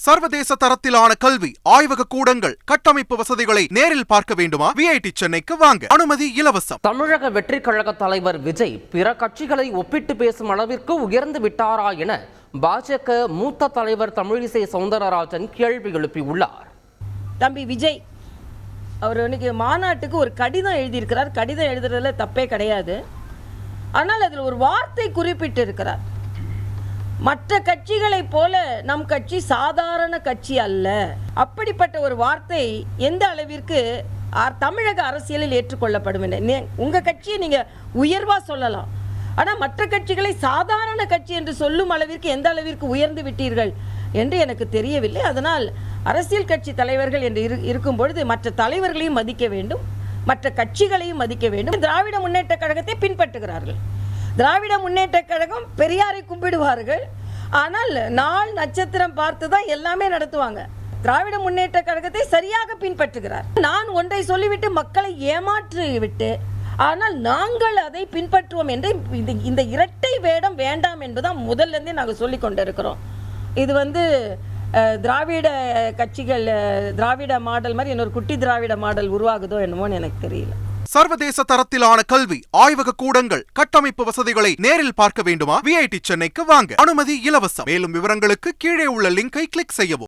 சர்வதேச தரத்திலான கல்வி, ஆய்வக கூடங்கள், கட்டமைப்பு வசதிகளை நேரில் பார்க்க வேண்டுமா? விஐடி சென்னைக்கு வாங்க. அனுமதி இலவசம். தமிழக வெற்றி கழக தலைவர் விஜய் பிற கட்சிகளை ஒப்பிட்டு பேசும் அளவிற்கு உயர்ந்து விட்டாரா என பாஜக மூத்த தலைவர் தமிழிசை சவுந்தரராஜன் கேள்வி எழுப்பியுள்ளார். தம்பி விஜய் அவர் இன்னைக்கு மாநாட்டுக்கு ஒரு கடிதம் எழுதியிருக்கிறார். கடிதம் எழுதுறதுல தப்பே கிடையாது. ஆனால் அதில் ஒரு வார்த்தை குறிப்பிட்டு இருக்கிறார். மற்ற கட்சிகளைப் போல நம் கட்சி சாதாரண கட்சி அல்ல. அப்படிப்பட்ட ஒரு வார்த்தை எந்த அளவிற்கு தமிழக அரசியலில் ஏற்றுக்கொள்ளப்படும் என உங்கள் கட்சியை நீங்கள் உயர்வாக சொல்லலாம். ஆனால் மற்ற கட்சிகளை சாதாரண கட்சி என்று சொல்லும் அளவிற்கு எந்த அளவிற்கு உயர்ந்து விட்டீர்கள் என்று எனக்கு தெரியவில்லை. அதனால் அரசியல் கட்சி தலைவர்கள் என்று இருக்கும் பொழுது மற்ற தலைவர்களையும் மதிக்க வேண்டும், மற்ற கட்சிகளையும் மதிக்க வேண்டும். திராவிட முன்னேற்ற கழகத்தை பின்பற்றுகிறார்கள். திராவிட முன்னேற்ற கழகம் பெரியாரை கும்பிடுவார்கள். ஆனால் நாள் நட்சத்திரம் பார்த்து தான் எல்லாமே நடத்துவாங்க. திராவிட முன்னேற்ற கழகத்தை சரியாக பின்பற்றுகிறார். நான் ஒன்றை சொல்லிவிட்டு மக்களை ஏமாற்றி விட்டு ஆனால் நாங்கள் அதை பின்பற்றுவோம் என்று இந்த இரட்டை வேடம் வேண்டாம் என்பதுதான் முதல்ல இருந்தே நாங்கள் சொல்லி கொண்டிருக்கிறோம். இது திராவிட கட்சிகள் திராவிட மாடல் மாதிரி இன்னொரு குட்டி திராவிட மாடல் உருவாகுதோ என்னமோன்னு எனக்கு தெரியல. சர்வதேச தரத்திலான கல்வி, ஆய்வக கூடங்கள், கட்டமைப்பு வசதிகளை நேரில் பார்க்க வேண்டுமா? விஐடி சென்னைக்கு வாங்க. அனுமதி இலவசம். மேலும் விவரங்களுக்கு கீழே உள்ள லிங்கை கிளிக் செய்யவும்.